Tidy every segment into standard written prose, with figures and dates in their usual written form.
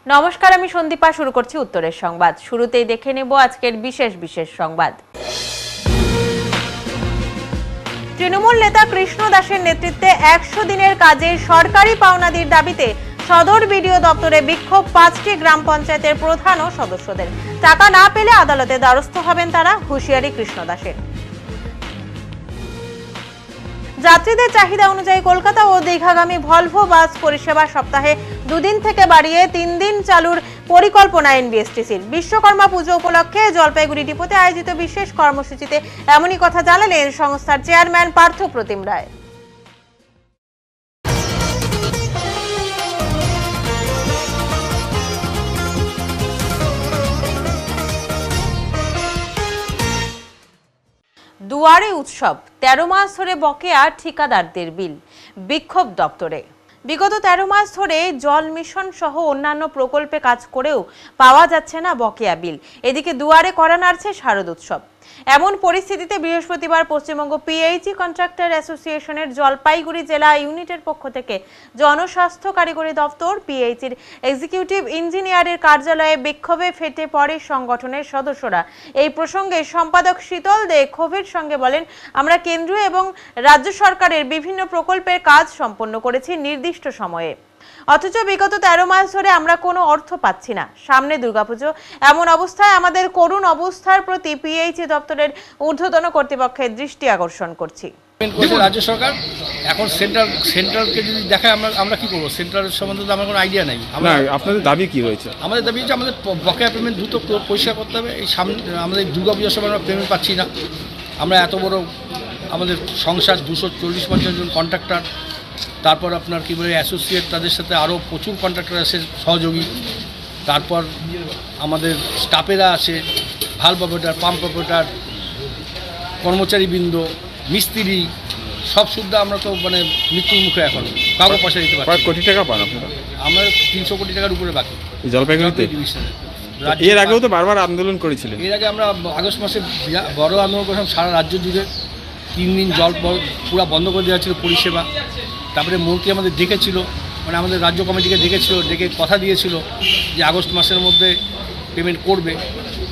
নমস্কার, আমি সন্দীপা। শুরু করছি উত্তরের সংবাদ। শুরুতেই দেখে নেব আজকের বিশেষ সংবাদ। তৃণমূল নেতা কৃষ্ণ দাসের নেতৃত্বে 100 দিনের কাজে সরকারি পাওনাদির দাবিতে সদর বিডিও দপ্তরে বিক্ষোভ 5টি গ্রাম পঞ্চায়েতের প্রধান ও সদস্যদের। টাকা না পেলে আদালতে দ্বারস্থ হবেন তারা, হুঁশিয়ারি কৃষ্ণ দাসের। যাত্রীদের চাহিদা অনুযায়ী কলকাতা ও দীঘাগামী ভলভো বাস পরিষেবা সপ্তাহে 2 দিন থেকে বাড়িয়ে 3 দিন চালুর পরিকল্পনা এনবিএসটিসির। বিশ্বকর্মা পুজো উপলক্ষে জলপাইগুড়ি ডিপোতে আয়োজিত বিশেষ কর্মসূচিতে এমনই কথা জানালেন সংস্থার চেয়ারম্যান পার্থ প্রতিম রায়। দুয়ারে উৎসব, 13 মাস ধরে বকেয়া ঠিকাদারদের বিল। বিক্ষোভ দপ্তরে। বিগত 13 মাস ধরে জল মিশন সহ অন্যান্য প্রকল্পে কাজ করেও পাওয়া যাচ্ছে না বকেয়া বিল। এদিকে দুয়ারে কড়া নাড়ছে শারদ উৎসব। এমন পরিস্থিতিতে বৃহস্পতিবার পশ্চিমবঙ্গ পিএইচই কন্ট্রাক্টর অ্যাসোসিয়েশনের জলপাইগুড়ি জেলা ইউনিটের পক্ষ থেকে জনস্বাস্থ্য কারিগরি দপ্তর পিএইচির এক্সিকিউটিভ ইঞ্জিনিয়ারের কার্যালয়ে বিক্ষোভে ফেটে পড়ে সংগঠনের সদস্যরা। এই প্রসঙ্গে সম্পাদক শীতল দে ক্ষোভের সঙ্গে বলেন, আমরা কেন্দ্রীয় এবং রাজ্য সরকারের বিভিন্ন প্রকল্পের কাজ সম্পন্ন করেছি নির্দিষ্ট সময়ে, অথচ বিগত 13 মাস ধরে আমরা কোনো অর্থ পাচ্ছি না। সামনে দুর্গাপুজো, এমন অবস্থায় আমাদের করুণ অবস্থার প্রতি পিএইচই দপ্তরের ঊর্ধ্বতন কর্তৃপক্ষের দৃষ্টি আকর্ষণ করছি। রাজ্য সরকার এখন সেন্ট্রালকে যদি দেখায় আমরা কি করবো? সেন্ট্রালের সম্বন্ধে তো আমার কোনো আইডিয়া নেই। আপনাদের দাবি কি রয়েছে? আমাদের দাবি হচ্ছে আমাদের বকেয়া পেমেন্ট দ্রুত পরিষ্কার করতে হবে। এই সামনে আমাদের দুর্গাপুজোর সময় আমরা পেমেন্ট পাচ্ছি না। আমরা এত বড় আমাদের সংসার 240-50 জন কন্ট্রাক্টর, তারপর আপনার কী বলে অ্যাসোসিয়েট, তাদের সাথে আরও প্রচুর কন্ট্রাক্টর আছে সহযোগী, তারপর আমাদের স্টাফেরা আছে, ভাল্ব অপারেটর, পাম্প অপারেটর, কর্মচারীবৃন্দ, মিস্ত্রি, সব সুদ্ধা আমরা তো মানে মৃত্যুর মুখে এখন কাউকে পয়সা দিতে পারি। কয়েক কোটি টাকা পান আপনারা? আমরা 300 কোটি টাকার উপরে বাকি জলপাইগুড়িতে। এর আগেও তো বারবার আন্দোলন করেছিলেন। এর আগে আমরা আগস্ট মাসে বড় আন্দোলন করেছিলাম সারা রাজ্য জুড়ে। 3 দিন জল পুরো বন্ধ করে দেওয়া ছিল পরিষেবা। তারপরে মন্ত্রী আমাদের ডেকেছিল, মানে আমাদের রাজ্য কমিটিকে ডেকেছিল, ডেকে কথা দিয়েছিল যে আগস্ট মাসের মধ্যে পেমেন্ট করবে।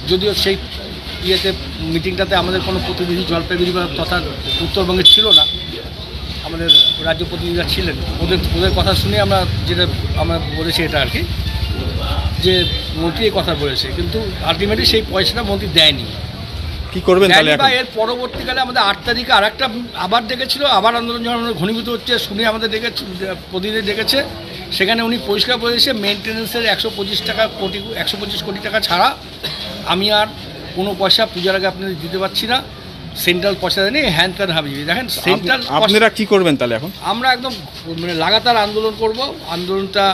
যদিও সেই ইয়েতে মিটিংটাতে আমাদের কোনো প্রতিনিধি জলপাইগুড়ি তথা উত্তরবঙ্গের ছিল না, আমাদের রাজ্য প্রতিনিধিরা ছিলেন। ওদের কথা শুনে আমরা বলেছি এটা আর কি, যে মন্ত্রী এই কথা বলেছে, কিন্তু আলটিমেটলি সেই পয়সাটা মন্ত্রী দেয়নি। কি করবেন তাহলে? এর পরবর্তীকালে আমাদের 8 তারিখে আরেকটা আবার ডেকেছিল, আবার আন্দোলন যখন ঘনীভূত হচ্ছে শুনে আমাদের প্রতিনিধি ডেকেছে। সেখানে উনি পরিষ্কার বলেছে মেনটেন্যান্সের 125 কোটি টাকা ছাড়া আমি আর কোনো পয়সা পূজার আগে আপনাদের দিতে পারছি না। সেন্ট্রাল পয়সা দেয়নি, হ্যান ত্যান হাবি। দেখেন সেন্ট্রাল আপনারা কি করবেন তাহলে এখন? আমরা একদম মানে লাগাতার আন্দোলন করব। আন্দোলনটা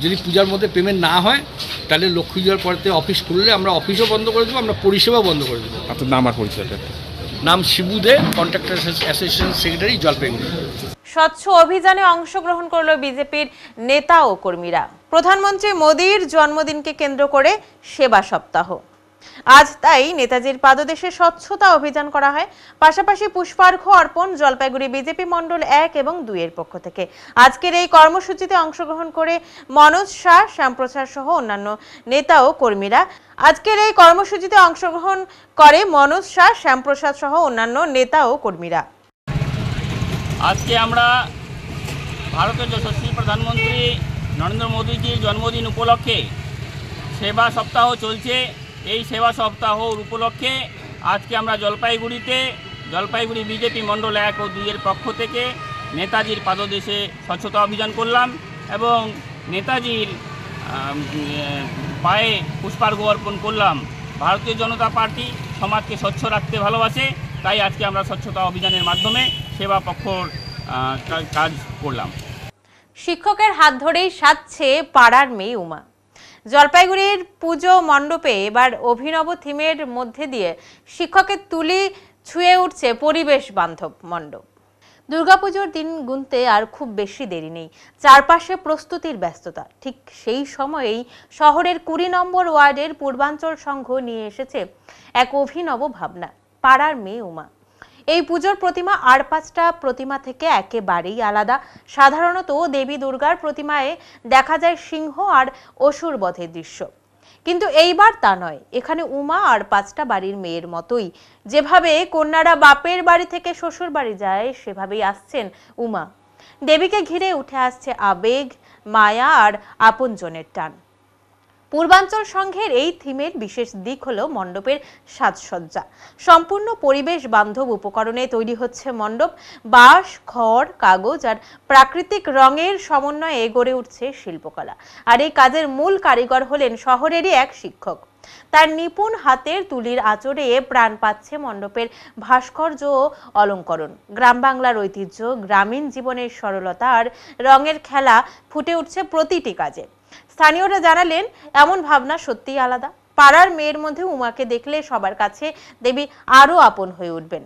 যদি পূজার মধ্যে পেমেন্ট না হয় তাহলে লক্ষ্মী পূজার পরে অফিস খুললে আমরা অফিসও বন্ধ করে দেবো, আমরা পরিষেবা বন্ধ করে দেবো। আপনার নাম আর পরিচয়টা? নাম শিবু দে, কন্ট্রাক্টর অ্যাসোসিয়েশন সেক্রেটারি, জলপাইগুড়ি। স্বচ্ছ অভিযানে অংশগ্রহণ করলো বিজেপির নেতা ও কর্মীরা। প্রধানমন্ত্রী মোদীর জন্মদিনকে কেন্দ্র করে সেবা সপ্তাহ। আজ তাই নেতাজির পাদদেশে স্বচ্ছতা অভিযান করা হয়। পাশাপাশি পুষ্পার্ঘ্য অর্পণ জলপাইগুড়ি বিজেপি মণ্ডল 1 এবং 2 এর পক্ষ থেকে। আজকের এই কর্মসূচিতে অংশগ্রহণ করে মনোজ শাহ, শ্যামপ্রসাদ সহ অন্যান্য নেতা ও কর্মীরা। আজকে আমরা ভারতের যশস্বী প্রধানমন্ত্রী নরেন্দ্র মোদীজির জন্মদিন উপলক্ষে সেবা সপ্তাহ চলছে। এই সেবা সপ্তাহর উপলক্ষে আজকে আমরা জলপাইগুড়ি বিজেপি মণ্ডল 1 ও 2 এর পক্ষ থেকে নেতাজির পাদদেশে স্বচ্ছতা অভিযান করলাম এবং নেতাজির পায়ে পুষ্পার্ঘ্য অর্পণ করলাম। ভারতীয় জনতা পার্টি সমাজকে স্বচ্ছ রাখতে ভালোবাসে, তাই আজকে আমরা স্বচ্ছতা অভিযানের মাধ্যমে সেবা পক্ষর কাজ করলাম। শিক্ষকের হাত ধরেই সাজছে পাড়ার মেয়ে উমা। জলপাইগুড়ির পুজো মণ্ডপে এবার অভিনব থিমের মধ্যে দিয়ে শিক্ষকের তুলি ছুঁয়ে উঠছে পরিবেশ বান্ধব মণ্ডপ। দুর্গাপুজোর দিন গুনতে আর খুব বেশি দেরি নেই। চারপাশে প্রস্তুতির ব্যস্ততা। ঠিক সেই সময়েই শহরের 20 নম্বর ওয়ার্ডের পূর্বাঞ্চল সংঘ নিয়ে এসেছে এক অভিনব ভাবনা, পাড়ার মেয়ে উমা। এই পুজোর প্রতিমা আর 5টা প্রতিমা থেকে একেবারেই আলাদা। সাধারণত দেবী দুর্গার প্রতিমায় দেখা যায় সিংহ আর অসুর বধের দৃশ্য, কিন্তু এইবার তা নয়। এখানে উমা আর 5টা বাড়ির মেয়ের মতোই যেভাবে কন্যারা বাপের বাড়ি থেকে শ্বশুর বাড়ি যায়, সেভাবেই আসছেন উমা। দেবীকে ঘিরে উঠে আসছে আবেগ, মায়া আর আপনজনের টান। পূর্বাঞ্চল সংঘের এই থিমের বিশেষ দিক হলো মণ্ডপের সাজসজ্জা। সম্পূর্ণ পরিবেশ বান্ধব উপকরণে তৈরি হচ্ছে মণ্ডপ। বাঁশ, খড়, কাগজ আর প্রাকৃতিক রঙের সমন্বয়ে গড়ে উঠছে শিল্পকলা। আর এই কাজের মূল কারিগর হলেন শহরেরই এক শিক্ষক। তার নিপুণ হাতের তুলির আঁচড়ে প্রাণ পাচ্ছে মণ্ডপের ভাস্কর্য ও অলঙ্করণ। গ্রাম বাংলার ঐতিহ্য, গ্রামীণ জীবনের সরলতা আর রঙের খেলা ফুটে উঠছে প্রতিটি কাজে। স্থানীয়রা জানালেন, এমন ভাবনা সত্যিই আলাদা। পাড়ার মেয়ের মধ্যে উমাকে দেখলে সবার কাছে দেবী আরো আপন হয়ে উঠবেন।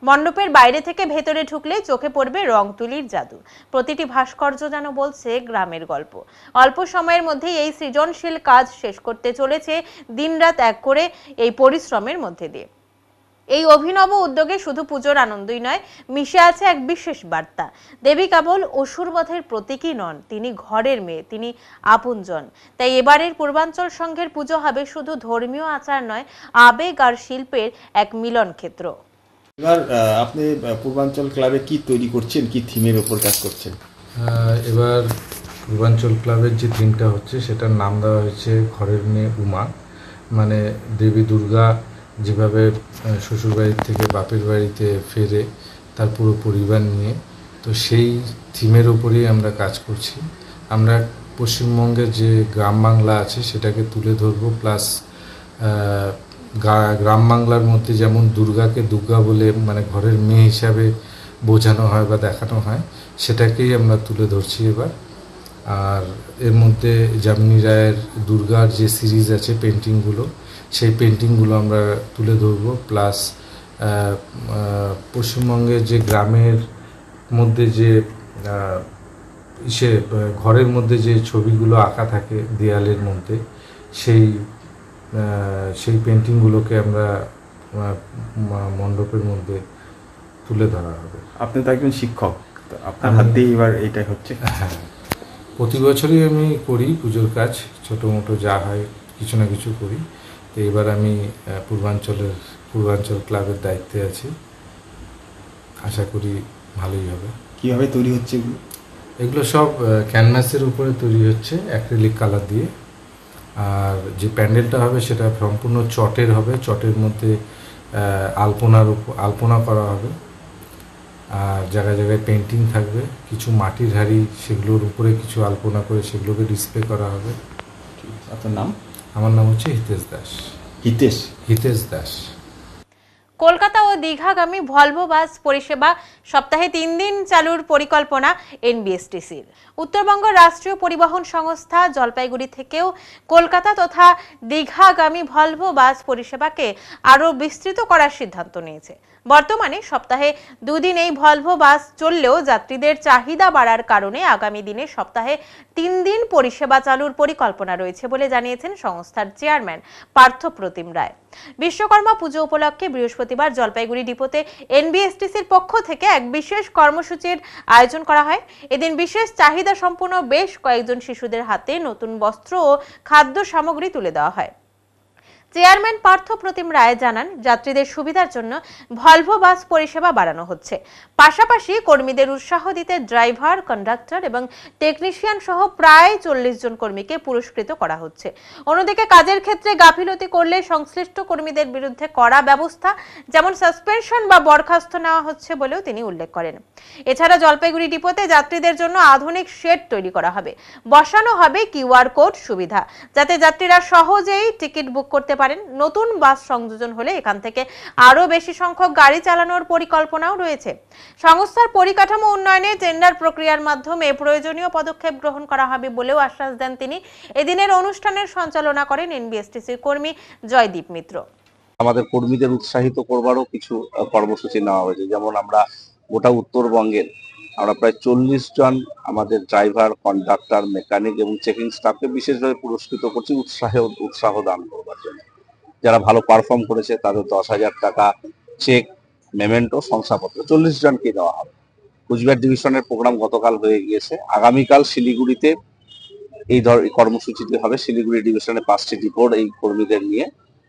মণ্ডপের বাইরে থেকে ভেতরে ঢুকলে চোখে পড়বে রং তুলির জাদু। প্রতিটি ভাস্কর্য যেন বলছে গ্রামের গল্প। অল্প সময়ের মধ্যেই এই সৃজনশীল কাজ শেষ করতে চলেছে দিনরাত এক করে এই পরিশ্রমের মধ্যে দিয়ে। এই অভিনব উদ্যোগে শুধু পুজোর আনন্দই নয়, মিশে আছে এক বিশেষ বার্তা। দেবী কেবল অসুরবধের প্রতীকই নন, তিনি ঘরের মেয়ে, তিনি আপনজন। তাই এবারের পূর্বাঞ্চল সংঘের পুজো হবে শুধু ধর্মীয় আচার নয়, আবেগ আর শিল্পের এক মিলন ক্ষেত্র। এবার আপনি পূর্বাঞ্চল ক্লাবে কি তৈরি করছেন, কি থিমের উপর কাজ করছেন? এবার পূর্বাঞ্চল ক্লাবের যে থিমটা হচ্ছে সেটার নাম দেওয়া হয়েছে ঘরের মেয়ে উমা। মানে দেবী দুর্গা যেভাবে শ্বশুরবাড়ির থেকে বাপের বাড়িতে ফেরে তার পুরো পরিবার নিয়ে, তো সেই থিমের ওপরেই আমরা কাজ করছি। আমরা পশ্চিমবঙ্গের যে গ্রাম বাংলা আছে সেটাকে তুলে ধরবো, প্লাস গ্রাম বাংলার মধ্যে যেমন দুর্গাকে দুর্গা বলে মানে ঘরের মেয়ে হিসাবে বোঝানো হয় বা দেখানো হয়, সেটাকেই আমরা তুলে ধরছি এবার। আর এর মধ্যে যামিনী রায়ের দুর্গার যে সিরিজ আছে পেন্টিংগুলো, সেই পেন্টিংগুলো আমরা তুলে ধরবো। প্লাস পশ্চিমবঙ্গের যে গ্রামের মধ্যে যে ঘরের মধ্যে যে ছবিগুলো আঁকা থাকে দেয়ালের মধ্যে, সেই পেন্টিংগুলোকে আমরা মণ্ডপের মধ্যে তুলে ধরা হবে। আপনি তো একজন শিক্ষক, আপনার হাত দিয়ে এবার এইটাই হচ্ছে। হ্যাঁ, প্রতি বছরই আমি করি পুজোর কাজ, ছোটো মোটো যা হয় কিছু না কিছু করি। তো এবার আমি পূর্বাঞ্চল ক্লাবের দায়িত্বে আছি, আশা করি ভালোই হবে। কীভাবে তৈরি হচ্ছে এগুলো? এগুলো সব ক্যানভাসের উপরে তৈরি হচ্ছে অ্যাক্রিলিক কালার দিয়ে। আর যে প্যান্ডেলটা হবে সেটা সম্পূর্ণ চটের হবে, চটের মধ্যে আলপনা করা হবে। আর জায়গায় জায়গায় পেন্টিং থাকবে, কিছু মাটির হাঁড়ি সেগুলোর উপরে কিছু আলপনা করে সেগুলোকে ডিসপ্লে করা হবে। আপনার নাম? আমার নাম হচ্ছে হিতেশ দাস। হিতেশ দাস। কলকাতা ও দীঘাগামী ভলভো বাস পরিষেবা সপ্তাহে 3 দিন চালুর পরিকল্পনা এনবিএসটিসির। উত্তরবঙ্গ রাষ্ট্রীয় পরিবহন সংস্থা জলপাইগুড়ি থেকেও কলকাতা তথা দীঘাগামী ভলভো বাস পরিষেবাকে আরও বিস্তৃত করার সিদ্ধান্ত নিয়েছে। বর্তমানে সপ্তাহে 2 দিন এই ভলভো বাস চললেও যাত্রীদের চাহিদা বাড়ার কারণে আগামী দিনে সপ্তাহে 3 দিন পরিষেবা চালুর পরিকল্পনা রয়েছে বলে জানিয়েছেন সংস্থার চেয়ারম্যান পার্থপ্রতিম রায়। বিশ্বকর্মা পুজো উপলক্ষে বৃহস্পতিবার জলপাইগুড়ি ডিপোতে এনবিএসটিসির পক্ষ থেকে এক বিশেষ কর্মসূচির আয়োজন করা হয়। এদিন বিশেষ চাহিদা সম্পন্ন বেশ কয়েকজন শিশুদের হাতে নতুন বস্ত্র ও খাদ্য সামগ্রী তুলে দেওয়া হয়। চেয়ারম্যান পার্থপ্রতিম রায় জানান, যাত্রীদের সুবিধার জন্য ভলভো বাস পরিষেবা বাড়ানো হচ্ছে। পাশাপাশি কর্মীদের উৎসাহ দিতে ড্রাইভার, কন্ডাক্টর এবং টেকনিশিয়ান সহ প্রায় 40 জন কর্মীকে পুরস্কৃত করা হচ্ছে। অন্যদিকে কাজের ক্ষেত্রে গাফিলতি করলে সংশ্লিষ্ট কর্মীদের বিরুদ্ধে কড়া ব্যবস্থা যেমন সাসপেনশন বা বরখাস্ত নেওয়া হচ্ছে বলেও তিনি উল্লেখ করেন। এছাড়া জলপাইগুড়ি ডিপোতে যাত্রীদের জন্য আধুনিক শেড তৈরি করা হবে। বসানো হবে কিউআর কোড সুবিধা, যাতে যাত্রীরা সহজেই টিকিট বুক করতে পারেন। নতুন বাস সংযোজন হলে এখান থেকে আরো বেশি সংখ্যক গাড়ি চালানোর পরিকল্পনাও রয়েছে। সংস্থার পরিকাঠামো উন্নয়নে টেন্ডার প্রক্রিয়ার মাধ্যমে প্রয়োজনীয় পদক্ষেপ গ্রহণ করা হবে বলেও আশ্বাস দেন তিনি। এদিনের অনুষ্ঠানের সঞ্চালনা করেন এনবিএসটিসির কর্মী জয়দীপ মিত্র। আমাদের কর্মীদের উৎসাহিত করবারও কিছু কর্মসূচি নেওয়া হয়েছে। যেমন আমরা গোটা উত্তরবঙ্গের আমরা প্রায় 40 জন আমাদের ড্রাইভার, কন্ডাক্টর, মেকানিক এবং চেকিং স্টাফকে বিশেষভাবে পুরস্কৃত করছি উৎসাহ দান করবার জন্য। যারা ভালো পারফর্ম করেছে তাদের 10,000 টাকা চেক মেমেন্টো, শংসাপত্র 40 জনকে দেওয়া হবে। কুচবিহার ডিভিশনের প্রোগ্রাম গতকাল হয়ে গিয়েছে। আগামীকাল শিলিগুড়িতে এই কর্মসূচিটি হবে। শিলিগুড়ি ডিভিশনে 5টি ডিপোর এই কর্মীদের নিয়ে,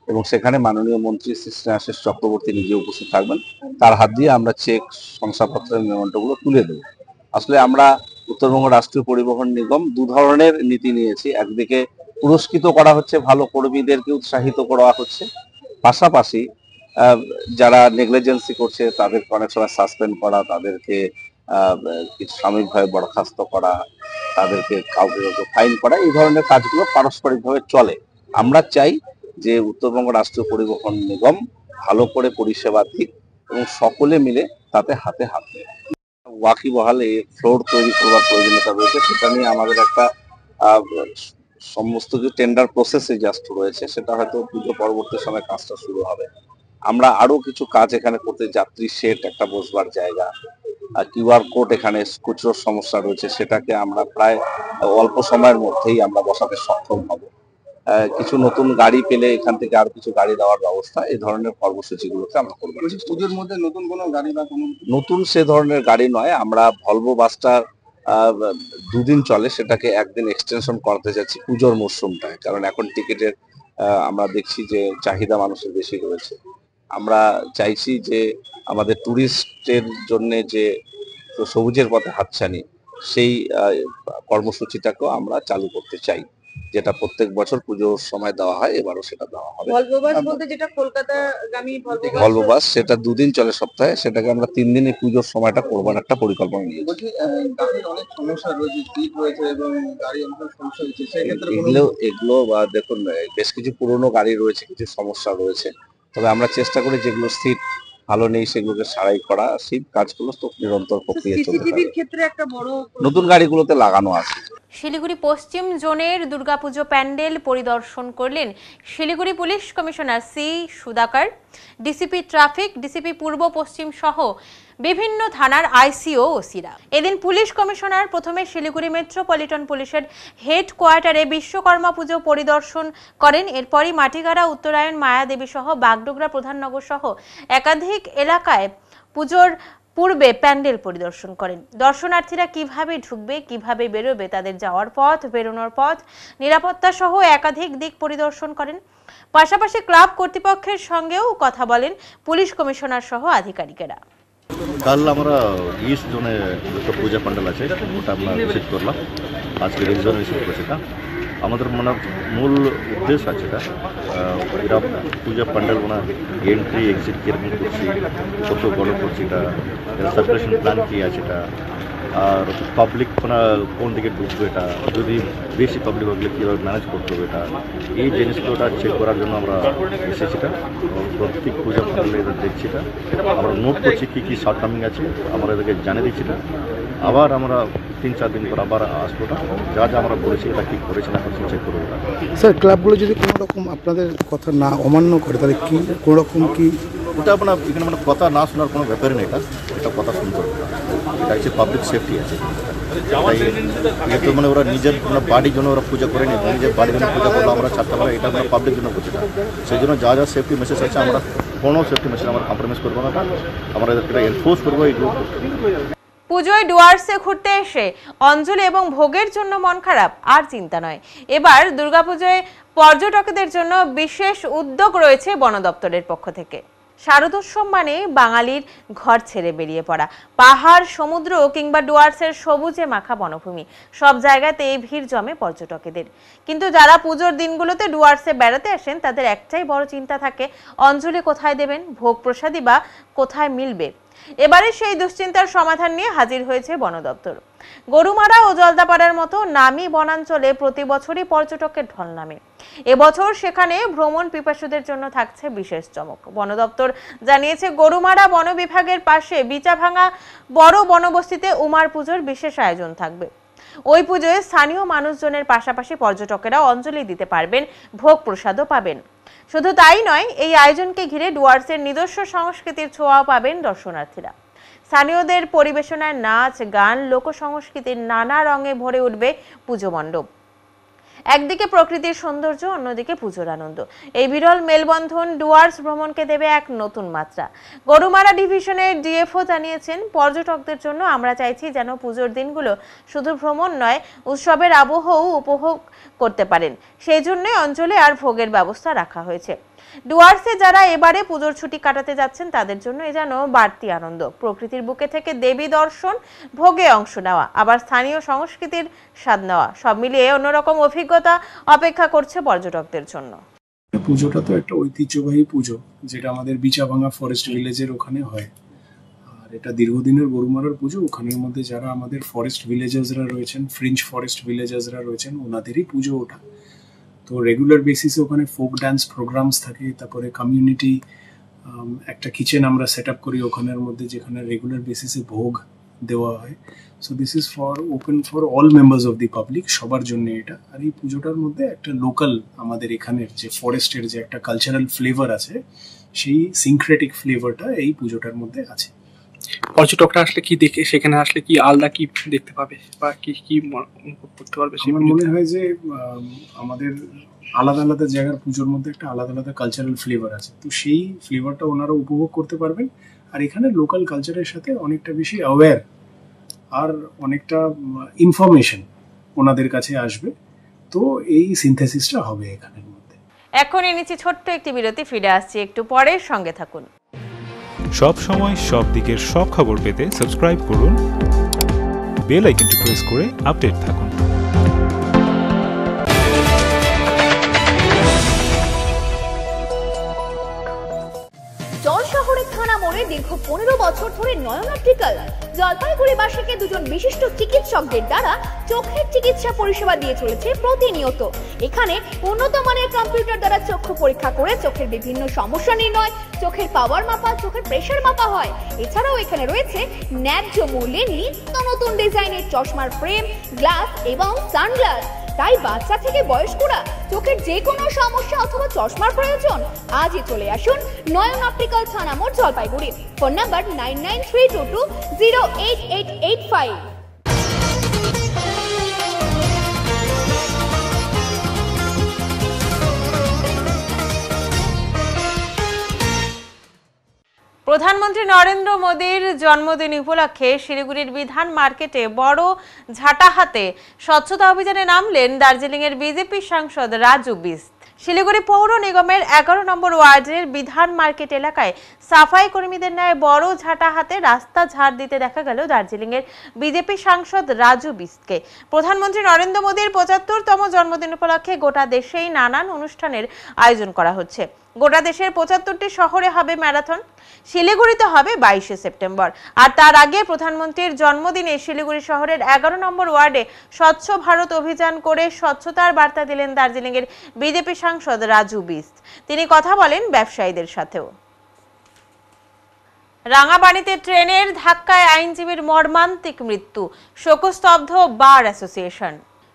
এবং সেখানে মাননীয় মন্ত্রী শ্রী স্নেহাশিস চক্রবর্তী নিজে উপস্থিত থাকবেন। তার হাত দিয়ে আমরা চেক, শংসাপত্রের মেমেন্টোগুলো তুলে দেব। আসলে আমরা উত্তরবঙ্গ রাষ্ট্রীয় পরিবহন নিগম দু ধরনের নীতি নিয়েছি। একদিকে পুরস্কৃত করা হচ্ছে, ভালো কর্মীদেরকে উৎসাহিত করা হচ্ছে, পাশাপাশি যারা নেগলিজেন্সি করছে তাদেরকে অনেক সময় সাসপেন্ড করা, তাদেরকে কিছু সাময়িকভাবে বরখাস্ত করা, তাদেরকে কাউকে ফাইন করা, এই ধরনের কাজগুলো পারস্পরিকভাবে চলে। আমরা চাই যে উত্তরবঙ্গ রাষ্ট্রীয় পরিবহন নিগম ভালো করে পরিষেবা দিক এবং সকলে মিলে তাতে হাতে হাত দেয়। ওয়াকিবহাল এই ফ্লোর তৈরি করবার প্রয়োজনীয়তা রয়েছে, সেটা নিয়ে আমাদের একটা সমস্ত যে টেন্ডার প্রসেসে জাস্ট রয়েছে, সেটা হয়তো পুজো পরবর্তী সময় কাজটা শুরু হবে। আমরা আরো কিছু কাজ এখানে করতে, যাত্রী শেড, একটা বসবার জায়গা, কিউআর কোড, এখানে খুচরোর সমস্যা রয়েছে, সেটাকে আমরা প্রায় অল্প সময়ের মধ্যেই আমরা বসাতে সক্ষম হব। কিছু নতুন গাড়ি পেলে এখান থেকে আর কিছু গাড়ি দেওয়ার ব্যবস্থা, এই ধরনের কর্মসূচিগুলোকে আমরা করবো। পুজোর মধ্যে নতুন কোনো গাড়ি বা কোনো নতুন সে ধরনের গাড়ি নয়, আমরা ভলভো বাসটা 2 দিন চলে, সেটাকে 1 দিন এক্সটেনশন করতে যাচ্ছি পুজোর মরশুমটায়, কারণ এখন টিকিটের আমরা দেখছি যে চাহিদা মানুষের বেশি রয়েছে। আমরা চাইছি যে আমাদের ট্যুরিস্টের জন্য যে সবুজের পথে হাতছানি, সেই কর্মসূচিটাকেও আমরা চালু করতে চাই, যেটা প্রত্যেক বছর পুজোর সময় দেওয়া হয়, এবারও সেটা দেওয়া হবে। ভলভো বাস বলতে যেটা কলকাতাগামী ভলভো বাস, সেটা 2 দিন চলে সপ্তাহে, সেটাকে আমরা 3 দিনে পুজোর সময়টা করবার একটা পরিকল্পনা নিয়েছি। গাড়ির অনেক সমস্যা রয়েছে, সিট রয়েছে এবং গাড়ি অনেক সমস্যা হচ্ছে, সেক্ষেত্রে এগুলো বা দেখুন, বেশ কিছু পুরনো গাড়ি রয়েছে, কিছু সমস্যা রয়েছে, তবে আমরা চেষ্টা করি যেগুলো সিট ভালো নেই সেগুলোকে সারাই করা, সেই কাজগুলো তো নিরন্তর প্রক্রিয়া চলতে থাকে। ক্ষেত্রে একটা বড় নতুন গাড়িগুলোতে লাগানো আছে। শিলিগুড়ি পশ্চিম জোনের দুর্গাপুজো প্যান্ডেল পরিদর্শন করলেন Siliguri police commissioner C Sudhakar, DCP traffic, DCP পূর্ব পশ্চিম সহ বিভিন্ন থানার আইসিও ওসিরা। এদিন পুলিশ কমিশনার প্রথমে শিলিগুড়ি মেট্রোপলিটন পুলিশের হেডকোয়ার্টারে বিশ্বকর্মা পুজো পরিদর্শন করেন। এরপরই মাটিগাড়া, উত্তরায়ণ, মায়াদেবী সহ বাগডোগরা প্রধাননগর সহ একাধিক এলাকায় পুজোর পূর্বে প্যান্ডেল পরিদর্শন করেন। দর্শনার্থীরা কিভাবে ঢুকবে, কিভাবে বেরোবে, তাদের যাওয়ার পথ, বেরোনোর পথ, নিরাপত্তা সহ একাধিক দিক পরিদর্শন করেন। পাশাপাশি ক্লাব কর্তৃপক্ষের সঙ্গেও কথা বলেন পুলিশ কমিশনার সহ আধিকারিকেরা। কাল আমরা ইস্ট জোনে দুটো পূজা প্যান্ডেল আছে, ওটা আমরা ভিজিট করলাম। আজকে রিভিশন ভিজিট করছি। এটা আমাদের মানে মূল উদ্দেশ্য আছে, এটা পূজা প্যান্ডেল মানে এন্ট্রি এক্সিট কীরকম করছি, কত বড় করছি, এটা সার্কুলেশন প্ল্যান কী আছে, এটা আর পাবলিক মানে কোন দিকে ঢুকবে, এটা যদি বেশি পাবলিক হলে কীভাবে ম্যানেজ করতে হবে, এটা এই জিনিসগুলোটা চেক করার জন্য আমরা এসেছি। এটা প্রত্যেক পূজা প্যান্ডেলে এটা দেখছি, এটা আমরা নোট করছি কী কী শর্টকামিং আছে, আমরা এদেরকে জানিয়ে দিচ্ছি। এটা আবার আমরা 3-4 দিন পর আবার আসবো, যা যা আমরা বলেছি এটা কী করেছি না করছি চেক করবো। স্যার, ক্লাবগুলো যদি কোনো রকম আপনাদের কথা না অমান্য করে, তাহলে কি কোনো রকম কি ওটা আপনার এখানে মানে কথা না শোনার কোনো ব্যাপারই নেই, এটা কথা শুনতে হবে। এটা হচ্ছে পাবলিক সেফটি আছে, তাই তো মানে ওরা নিজের মানে বাড়ির জন্য ওরা পূজা করেনি, নিজের বাড়ির জন্য পূজা করলো, আমরা ছাড়তে পারি, এটা আমরা পাবলিক জন্য করছি না। সেই জন্য যা যা সেফটি মেসেজ আছে, আমরা কোনো সেফটি মেসেজ আমরা কম্প্রোমাইজ করবো না, আমরা এটা এনফোর্স করবো। এইগুলো পুজোয় ডুয়ার্সে ঘুরতে এসে অঞ্জলি এবং ভোগের জন্য মন খারাপ, আর চিন্তা নয়। এবার দুর্গাপুজোয় পর্যটকদের জন্য বিশেষ উদ্যোগ রয়েছে বন দপ্তরের পক্ষ থেকে। শারদোৎসব মানে বাঙালির ঘর ছেড়ে বেরিয়ে পড়া। পাহাড়, সমুদ্র কিংবা ডুয়ার্সের সবুজে মাখা বনভূমি, সব জায়গাতে ভিড় জমে পর্যটকদের। কিন্তু যারা পুজোর দিনগুলোতে ডুয়ার্সে বেড়াতে আসেন, তাদের একটাই বড় চিন্তা থাকে, অঞ্জলি কোথায় দেবেন, ভোগ প্রসাদী বা কোথায় মিলবে। এবারে সেই দুশ্চিন্তার সমাধান নিয়ে হাজির হয়েছে বন দপ্তর। গরুমারা ও জলদাপাড়ার মতো নামী বনাঞ্চলে প্রতি বছরই পর্যটকের ঢল নামে। এবছর সেখানে ভ্রমণ পিপাসুদের জন্য থাকছে বিশেষ চমক। বন দপ্তর জানিয়েছে, গরুমারা বন বিভাগের পাশে বিচাভাঙা বড় বনবস্তিতে উমার পুজোর বিশেষ আয়োজন থাকবে। ওই পুজোয় স্থানীয় মানুষজনের পাশাপাশি পর্যটকেরা অঞ্জলি দিতে পারবেন, ভোগ প্রসাদও পাবেন। শুধু তাই নয়, এই আয়োজনকে ঘিরে ডুয়ার্সের নিজস্ব সংস্কৃতির ছোঁয়াও পাবেন দর্শনার্থীরা। স্থানীয়দের পরিবেশনায় নাচ, গান, লোকসংস্কৃতির নানা রঙে ভরে উঠবে পুজো মণ্ডপ। একদিকে প্রকৃতির সৌন্দর্য, অন্যদিকে পুজোর আনন্দ। এই বিরল মেলবন্ধন ডুয়ার্স ভ্রমণকে দেবে এক নতুন মাত্রা। গরুমারা ডিভিশনের ডিএফও জানিয়েছেন, পর্যটকদের জন্য আমরা চাইছি যেন পুজোর দিনগুলো শুধু ভ্রমণ নয়, উৎসবের আবহও উপভোগ করতে পারেন। সেই জন্যই অঞ্চলে আর ভোগের ব্যবস্থা রাখা হয়েছে। ডুয়ার্সে যারা এবারে পুজোর ছুটি কাটাতে যাচ্ছেন তাদের জন্য এ যেন বাড়তি আনন্দ। প্রকৃতির বুকে থেকে দেবী দর্শন, ভোগে অংশ নেওয়া, আবার স্থানীয় সংস্কৃতির স্বাদ নেওয়া, সব মিলিয়ে অন্যরকম অভিজ্ঞতা অপেক্ষা করছে পর্যটকদের জন্য। পুজোটা তো একটা ঐতিহ্যবাহী পুজো, যেটা আমাদের বিচাভাঙা ফরেস্ট ভিলেজের ওখানে হয়। আর এটা দীর্ঘদিনের গরুমারার পুজো। ওখানের মধ্যে যারা আমাদের ফরেস্ট ভিলেজার্সরা রয়েছেন, ফ্রিঞ্জ ফরেস্ট ভিলেজার্সরা রয়েছেন, ওনাদেরই পুজো ওটা। তো রেগুলার বেসিসে ওখানে ফোক ডান্স প্রোগ্রামস থাকে, তারপরে কমিউনিটি একটা কিচেন আমরা সেট আপ করি ওখানের মধ্যে, যেখানে রেগুলার বেসিসে ভোগ দেওয়া হয়। So this is for open for all members of the public, সবার জন্য এটা। আর এই পুজোটার মধ্যে একটা লোকাল আমাদের এখানের যে ফরেস্টের যে একটা কালচারাল ফ্লেভার আছে, সেই সিনক্রেটিক ফ্লেভারটা এই পুজোটার মধ্যে আছে। পর্যটকরা আসলে কি দেখে, সেখানে আসলে কি আলাদা কি দেখতে পাবে বা কি কি অনুভব করতে পারবে? আমার মনে হয় যে আমাদের আলাদা আলাদা জায়গার পুজোর মধ্যে একটা আলাদা আলাদা কালচারাল ফ্লেভার আছে, তো সেই ফ্লেভারটা ওনারা উপভোগ করতে পারবেন। আর এখানে লোকাল কালচারের সাথে অনেকটা বেশি অ্যাওয়্যার আর অনেকটা ইনফরমেশন ওনাদের কাছে আসবে। তো এই সিনথেসিসটা হবে এখানের মধ্যে। এখন নিচে ছোট্ট একটি বিরতি, ফিরে আসছি একটু পরে, সঙ্গে থাকুন। সব সময় সব দিকের সব খবর পেতে সাবস্ক্রাইব করুন, বেল আইকনটি প্রেস করে আপডেট থাকুন। শহরের থানা মোড়ে দীর্ঘ 15 বছর ধরে নয়ন অপটিক্যাল জলপাইগুড়িবাসীকে দুজন বিশিষ্ট চিকিৎসকদের দ্বারা চোখের চিকিৎসা পরিষেবা দিয়ে চলেছে প্রতিনিয়ত। এখানে উন্নত মানের কম্পিউটার দ্বারা চক্ষু পরীক্ষা করে চোখের বিভিন্ন সমস্যা নির্ণয়, চোখের পাওয়ার মাপা, চোখের প্রেসার মাপা হয়। এছাড়াও এখানে রয়েছে ন্যায্য মূল্যে নিত্য নতুন ডিজাইনের চশমার ফ্রেম, গ্লাস এবং সানগ্লাস। তাই বাচ্চা থেকে বয়স্করা চোখের যে কোনো সমস্যা অথবা চশমার প্রয়োজন, আজই চলে আসুন নয়ন অপটিক্যাল থানা মোড়, জলপাইগুড়ি। Phone number 9932208885। প্রধানমন্ত্রী নরেন্দ্র মোদীর জন্মদিন উপলক্ষে শিলিগুড়ির বিধান মার্কেটে বড় ঝাঁটা হাতে স্বচ্ছতা অভিযানে নামলেন দার্জিলিংয়ের বিজেপি সাংসদ রাজু বিস্ত। শিলিগুড়ি পৌর নিগমের 11 নম্বর ওয়ার্ডের বিধান মার্কেট এলাকায় সাফাই কর্মীদের ন্যায় বড় ঝাঁটা হাতে রাস্তা ঝাড় দিতে দেখা গেল দার্জিলিংয়ের বিজেপি সাংসদ রাজু বিস্তকে। প্রধানমন্ত্রী নরেন্দ্র মোদীর 75তম জন্মদিন উপলক্ষে গোটা দেশেই নানান অনুষ্ঠানের আয়োজন করা হচ্ছে। গোটা দেশের 75টি শহরে হবে ম্যারাথন, শিলিগুড়িতে হবে 22শে সেপ্টেম্বর। আর তার আগে প্রধানমন্ত্রীর জন্মদিনে শিলিগুড়ি শহরের 11 নম্বর ওয়ার্ডে স্বচ্ছ ভারত অভিযান করে স্বচ্ছতার বার্তা দিলেন দার্জিলিংয়ের বিজেপি সাংসদ রাজু বিস্ত। তিনি কথা বলেন ব্যবসায়ীদের সাথেও। রাঙাবাড়িতে ট্রেনের ধাক্কায় আইনজীবীর মর্মান্তিক মৃত্যু, শোকস্তব্ধ বার অ্যাসোসিয়েশন।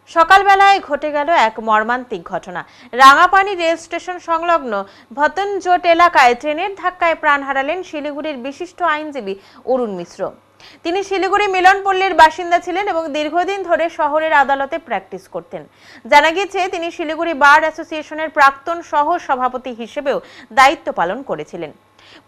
সকালবেলায় ঘটে গেল এক মর্মান্তিক ঘটনা। রাঙাপানি রেল স্টেশন সংলগ্ন ভতনজোট এলাকায় ট্রেনের ধাক্কায় প্রাণ হারালেন শিলিগুড়ির বিশিষ্ট আইনজীবী অরুণ মিশ্র। তিনি শিলিগুড়ি মিলনপল্লীর বাসিন্দা ছিলেন এবং দীর্ঘদিন ধরে শহরের আদালতে প্র্যাকটিস করতেন। জানা গেছে তিনি শিলিগুড়ি বার অ্যাসোসিয়েশনের প্রাক্তন সহ সভাপতি হিসেবেও দায়িত্ব পালন করেছিলেন।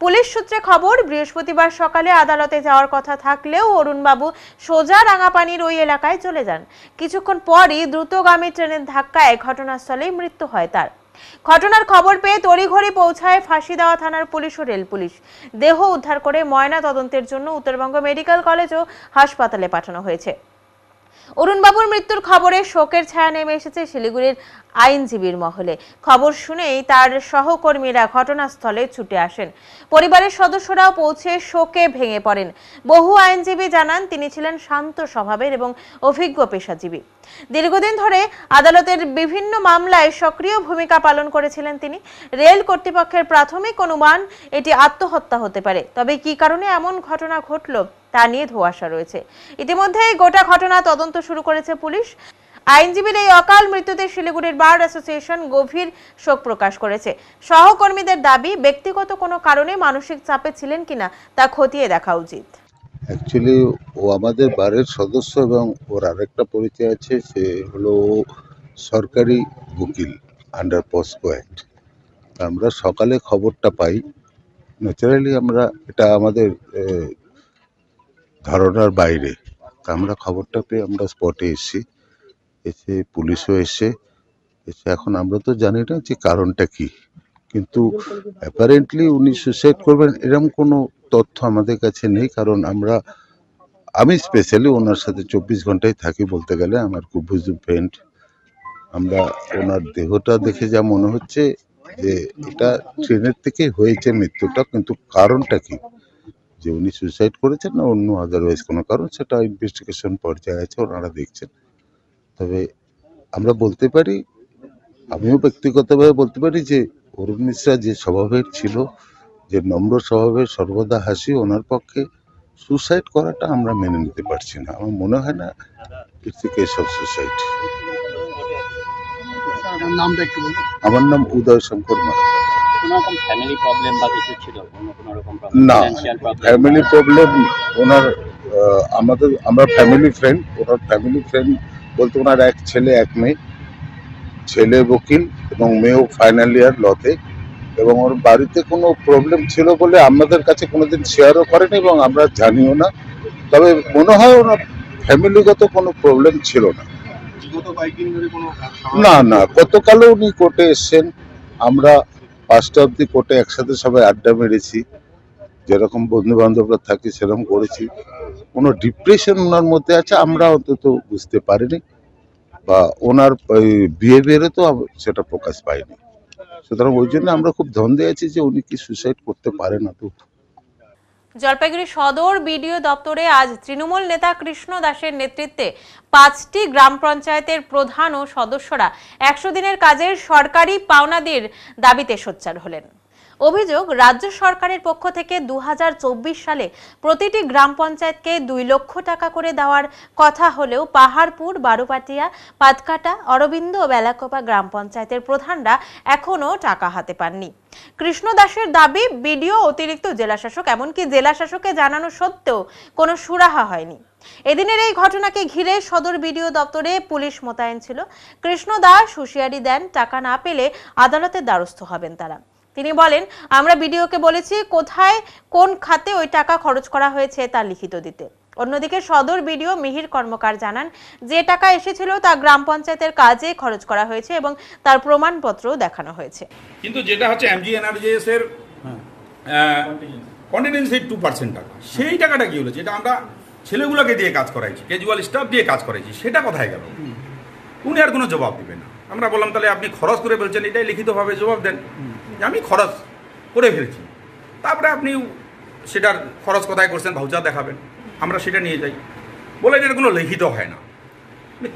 পুলিশ সূত্রে খবর, বৃহস্পতিবার সকালে আদালতে যাওয়ার কথা থাকলেও অরুণবাবু সোজা রাঙাপানির ওই এলাকায় চলে যান। কিছুক্ষণ পরই দ্রুতগামী ট্রেনের ধাক্কায় ঘটনাস্থলেই মৃত্যু হয় তার। ঘটনার খবর পেয়ে তড়িঘড়ি পৌঁছায় ফাঁসিদেওয়া থানার পুলিশ ও রেল পুলিশ। দেহ উদ্ধার করে ময়না তদন্তের জন্য উত্তরবঙ্গ মেডিকেল কলেজ ও হাসপাতালে পাঠানো হয়েছে। অরুণবাবুর মৃত্যুর খবরে শোকের ছায়া নেমে এসেছে শিলিগুড়ির আইনজীবীর মহলে। খবর শুনেই তার সহকর্মীরা ঘটনাস্থলে ছুটে আসেন। পরিবারের সদস্যরাও পৌঁছে শোকে ভেঙে পড়েন। বহু আইনজীবী জানান তিনি ছিলেন শান্ত স্বভাবের এবং অভিজ্ঞ পেশাজীবী। দীর্ঘদিন ধরে আদালতের বিভিন্ন মামলায় সক্রিয় ভূমিকা পালন করেছিলেন তিনি। রেল কর্তৃপক্ষের প্রাথমিক অনুমান এটি আত্মহত্যা হতে পারে, তবে কি কারণে এমন ঘটনা ঘটল তা নিয়ে ধোঁয়াশা রয়েছে। ইতিমধ্যেই গোটা ঘটনা তদন্ত শুরু করেছে পুলিশ। আইনজীবীর এই অকাল মৃত্যুতে শিলিগুড়ির বার অ্যাসোসিয়েশন গভীর শোক প্রকাশ করেছে। সহকর্মীদের দাবি, ব্যক্তিগত কোনো কারণে মানসিক চাপে ছিলেন কিনা তা খতিয়ে দেখা উচিত। অ্যাকচুয়ালি ও আমাদের বারের সদস্য এবং ওর আরেকটা পরিচয় আছে, সে হলো সরকারি উকিল আন্ডার পস্কো অ্যাক্ট। আমরা সকালে খবরটা পাই, ন্যাচারালি আমরা এটা আমাদের ধারণার বাইরে। তা আমরা খবরটা পেয়ে আমরা স্পটে এসে পুলিশও এসে এখন আমরা তো জানি না যে কারণটা কি, কিন্তু অ্যাপারেন্টলি উনি সুসাইড করবেন এরকম কোনো তথ্য আমাদের কাছে নেই। কারণ আমি স্পেশালি ওনার সাথে 24 ঘন্টায় থাকি বলতে গেলে, আমার খুব ফ্রেন্ড। আমরা ওনার দেহটা দেখে যা মনে হচ্ছে যে এটা ট্রেনের থেকে হয়েছে মৃত্যুটা, কিন্তু কারণটা কি, যে উনি সুসাইড করেছেন না অন্য আদারওয়াইজ কোনো কারণ, সেটা ইনভেস্টিগেশন পর্যায়ে আছে, ওনারা দেখছেন। তবে আমরা বলতে পারি, আমিও ব্যক্তিগতভাবে বলতে পারি যে অরুণ মিশ্রা যে স্বভাবের ছিল, যে নম্র স্বভাবের, সর্বদা হাসি, ওনার পক্ষে সুসাইড করাটা আমরা মেনে নিতে পারছি না। আমার মনে হয় না it's a case of suicide. আমার নাম উদয় শঙ্কর মারাতা। না, ফ্যামিলি প্রবলেম ওনার, আমরা ফ্যামিলি ফ্রেন্ড। ওনার ফ্যামিলি ফ্রেন্ড বলতে ওনার এক ছেলে এক মেয়ে, ছেলে উকিল এবং মেয়েও ফাইনাল ইয়ার লতে, এবং ওর বাড়িতে কোনো প্রবলেম ছিল বলে আমাদের কাছে কোনোদিন শেয়ারও করেনি এবং আমরা জানিও না। তবে মনে হয় ওনার ফ্যামিলিগত কোনো প্রবলেম ছিল না। না, গতকালও উনি কোর্টে এসছেন, আমরা 5টা অব্দি কোর্টে একসাথে সবাই আড্ডা মেরেছি, যেরকম বন্ধু বান্ধবরা থাকি সেরকম করেছি। কোনো ডিপ্রেশন ওনার মধ্যে আছে আমরা অন্তত বুঝতে পারিনি, বা ওনার বিহেভিয়ারে তো সেটা প্রকাশ পায়নি। সুতরাং ওই জন্য আমরা খুব ধন্দে আছি যে উনি কি সুসাইড করতে পারে না। তো জলপাইগুড়ি সদর বিডিও দপ্তরে আজ তৃণমূল নেতা কৃষ্ণ দাসের নেতৃত্বে 5টি গ্রাম পঞ্চায়েতের প্রধান ও সদস্যরা 100 দিনের কাজের সরকারি পাওনাদের দাবিতে সোচ্চার হলেন। অভিযোগ, রাজ্য সরকারের পক্ষ থেকে 2024 সালে প্রতিটি গ্রাম পঞ্চায়েতকে 2 লক্ষ টাকা করে দেওয়ার কথা হলেও পাহাড়পুর, বারোপাটিয়া, পাতকাটা, অরবিন্দ ও বেলাকোপা গ্রাম পঞ্চায়েতের প্রধানরা এখনো টাকা হাতে পাননি। কৃষ্ণ দাসের দাবি, বিডিও, অতিরিক্ত জেলাশাসক এমনকি জেলাশাসককে জানানো সত্ত্বেও কোনো সুরাহা হয়নি। এদিনের এই ঘটনাকে ঘিরে সদর বিডিও দপ্তরে পুলিশ মোতায়েন ছিল। কৃষ্ণ দাস হুঁশিয়ারি দেন, টাকা না পেলে আদালতের দ্বারস্থ হবেন তারা। তিনি বলেন, আমরা বিডিওকে বলেছি কোথায় কোন খাতে ওই টাকা খরচ করা হয়েছে তা লিখিত দিতে। অন্যদিকে সদর বিডিও মিহির কর্মকার জানান, যে টাকা এসেছিল তা গ্রাম পঞ্চায়েতের কাজে খরচ করা হয়েছে এবং তার প্রমাণপত্র দেখানো হয়েছে। কিন্তু যেটা হচ্ছে এমজিএনআরজিএস এর কন্টিনজেন্সি 2% টাকা, সেই টাকাটা কি হলো, যেটা আমরা ছেলেগুলোকে দিয়ে কাজ করাইছি, ক্যাজুয়াল স্টাফ দিয়ে কাজ করাইছি, সেটা কোথায় গেল? উনি আর কোনো জবাব দিবে না। আমরা বললাম তাহলে আপনি খরচ করে ফেলছেন, এটাই লিখিতভাবে জবাব দেন যে আমি খরচ করে ফেলছি। তারপরে আপনি সেটার খরচ কোথায় করছেন ভাউচার দেখাবেন, আমরা সেটা নিয়ে যাই। বলেন এটা কোনো লিখিত হয় না।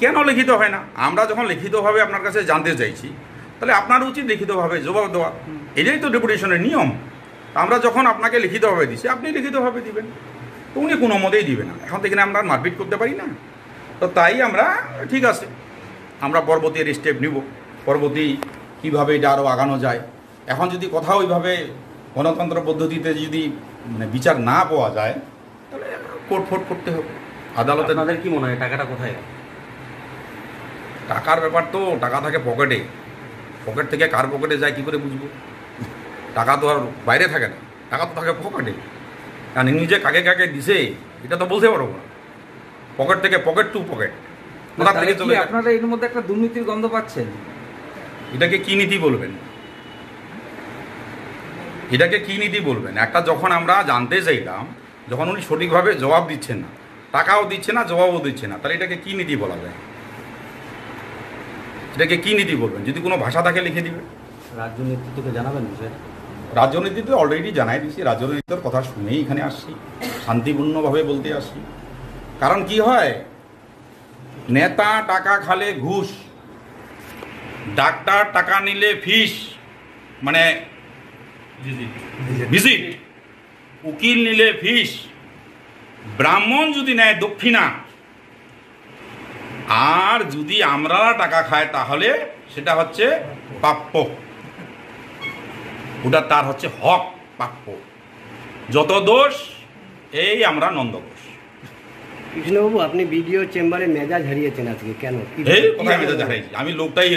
কেন লিখিত হয় না? আমরা যখন লিখিতভাবে আপনার কাছে জানতে চাইছি, তাহলে আপনার উচিত লিখিতভাবে জবাব দেওয়া। এটাই তো ডেপুটেশনের নিয়ম। আমরা যখন আপনাকে লিখিতভাবে দিচ্ছি, আপনি লিখিতভাবে দিবেন। তো উনি কোনো মতেই দিবে না। এখন থেকে আমরা মারপিট করতে পারি না। তো তাই আমরা ঠিক আছে, আমরা পরবর্তী স্টেপ নিব, পরবর্তী কীভাবে এটা আরও আগানো যায়। এখন যদি কোথাও ওইভাবে গণতন্ত্র পদ্ধতিতে যদি বিচার না পাওয়া যায়, তাহলে কোর্ট ফোর্ট করতে হবে, আদালতে। আপনাদের কি মনে হয় টাকাটা কোথায়? টাকার ব্যাপার তো, টাকা থাকে পকেটে, পকেট থেকে কার পকেটে যায় কী করে বুঝবো? টাকা তো আর বাইরে থাকে না, টাকা তো থাকে পকেটে। কারণ নিজে কাকে কাকে দিছে এটা তো বলতে পারবো না। পকেট থেকে পকেট টু পকেট, কোথা থেকে চলে। আপনারা এর মধ্যে একটা দুর্নীতির গন্ধ পাচ্ছেন। এটাকে কি নীতি বলবেন? এটাকে কি নীতি বলবেন? একটা যখন আমরা জানতে চাইলাম, যখন উনি সঠিকভাবে জবাব দিচ্ছেন না, টাকাও দিচ্ছে না, জবাবও দিচ্ছে না, তাহলে এটাকে কি নীতি বলা যায়? এটাকে কি নীতি বলবেন? যদি কোনো ভাষা থাকে লিখে দিবেন। রাজ্য নেতৃত্বকে জানাবেন বিষয়ে? রাজ্য নেতৃত্ব অলরেডি জানাই দিচ্ছি। রাজ্য নেতৃত্বের কথা শুনেই এখানে আসছি, শান্তিপূর্ণভাবে বলতে আসছি। কারণ কি হয়, নেতা টাকা খালে ঘুষ, ডাক্তার টাকা নিলে ফিস মানে ভিজিট, উকিল নিলে ফিস, ব্রাহ্মণ যদি নেয় দক্ষিণা, আর যদি আমরা টাকা খাই তাহলে সেটা হচ্ছে প্রাপ্য, ওটা তার হচ্ছে হক, প্রাপ্য। যত দোষ এই আমরা নন্দ ঘোষ। কৃষ্ণবাবু, আপনি ভিডিও চেম্বারে মেজাজ হারিয়েছেন আজকে, কেন? কোথায় মেজাজ হারিয়েছি? আমি লোকটাই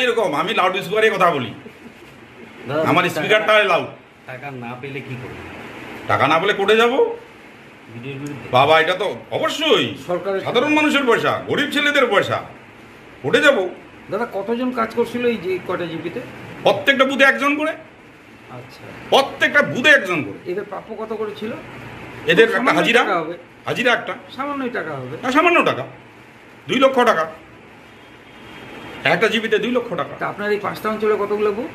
এরকম, আমি লাউড স্পিকারে কথা বলি, আমার স্পিকারটা লাউড। টাকা না পেলে কি করবেন? টাকা না পেলে কোর্টে যাব বাবা, এটা তো অবশ্যই সাধারণ মানুষের পয়সা, গরিব ছেলেদের পয়সা, কোর্টে যাব। দাদা, কতজন কাজ করছিল এই যে কটা জিপিতে? প্রত্যেকটা বুথে একজন করে। আচ্ছা, প্রত্যেকটা বুথে একজন করে। এদের প্রাপ্য কত করে ছিল? এদের একটা হাজিরা হবে, হাজিরা একটা সামান্যই টাকা হবে। সামান্য টাকা, 2 লক্ষ টাকা একটা জিবিতে, 2 লক্ষ টাকা। আপনার এই 5টা অঞ্চলে কতগুলো বুথ?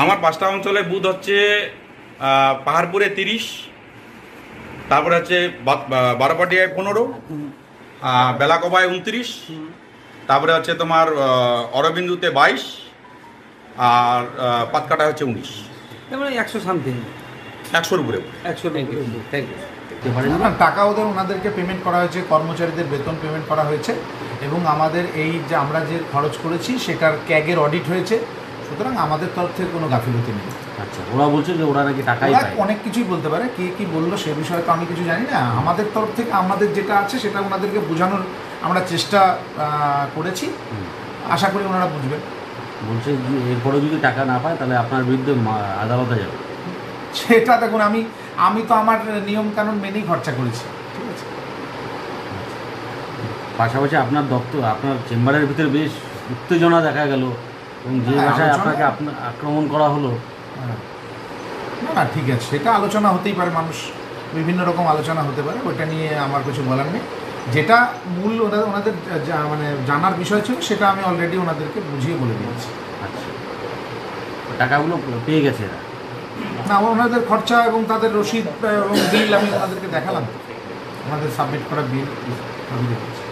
আমার 5টা অঞ্চলে বুথ হচ্ছে পাহাড়পুরে 30, তারপরে হচ্ছে বারোপাটিয়ায় 15, বেলাকবায় 29, তারপরে হচ্ছে তোমার অরবিন্দুতে 22, আর পাতকাটায় হচ্ছে 19। মানে 100 সামথিং, 100-র উপরে। 100-র উপরে। Thank you. টাকা ওনাদেরকে পেমেন্ট করা হয়েছে, কর্মচারীদের বেতন পেমেন্ট করা হয়েছে, এবং আমাদের এই যে আমরা যে খরচ করেছি সেটার ক্যাগের অডিট হয়েছে, সুতরাং আমাদের তরফ থেকে কোনো গাফিলতি নেই। আচ্ছা, ওরা বলছে যে ওরা নাকি টাকাই পায়। অনেক কিছুই বলতে পারে, কে কি বললো সে বিষয়ে তো আমি কিছু জানি না। আমাদের তরফ থেকে আমাদের যেটা আছে সেটা ওনাদেরকে বোঝানোর আমরা চেষ্টা করেছি, আশা করি ওনারা বুঝবেন। বলছে এরপরে যদি টাকা না পায় তাহলে আপনার বিরুদ্ধে আদালতে যাবে। সেটা দেখুন, আমি তো আমার নিয়ম কানুন মেনেই খরচা করেছি, ঠিক আছে। পাশাপাশি আপনার দপ্তর, আপনার চেম্বারের ভিতরে বেশ উত্তেজনা দেখা গেল, এবং যে ভাষায় আপনাকে আক্রমণ করা হলো। না ঠিক আছে, সেটা আলোচনা হতেই পারে, মানুষ বিভিন্ন রকম আলোচনা হতে পারে, ওইটা নিয়ে আমার কিছু বলার নেই। যেটা মূল ওনাদের মানে জানার বিষয় ছিল সেটা আমি অলরেডি ওনাদেরকে বুঝিয়ে বলে দিয়েছি। আচ্ছা, টাকাগুলো পেয়ে গেছে এরা? না, ওনাদের খরচা এবং তাদের রসিদ এবং বিল আমি ওনাদেরকে দেখালাম, ওনাদের সাবমিট করা বিল আমি দেখেছি।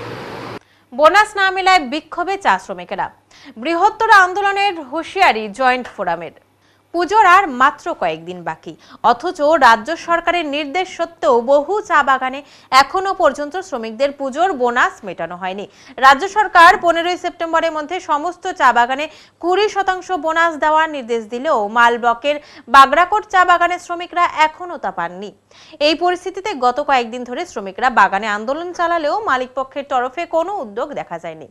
বোনাস না মেলায় বিক্ষোভে চা শ্রমিকেরা, বৃহত্তর আন্দোলনের হুঁশিয়ারি জয়েন্ট ফোরামের। পুজোর আর মাত্র কয়েকদিন বাকি, অথচ রাজ্য সরকারের নির্দেশ সত্ত্বেও বহু চা বাগানে এখনো পর্যন্ত শ্রমিকদের পুজোর বোনাস মেটানো হয়নি। রাজ্য সরকার 15ই সেপ্টেম্বরের মধ্যে সমস্ত চা বাগানে 20% বোনাস দেওয়ার নির্দেশ দিলেও মালবকের বাগরাকোট চা বাগানের শ্রমিকরা এখনো তা পাননি। এই পরিস্থিতিতে গত কয়েকদিন ধরে শ্রমিকরা বাগানে আন্দোলন চালালেও মালিক পক্ষের তরফে কোনো উদ্যোগ দেখা যায়নি।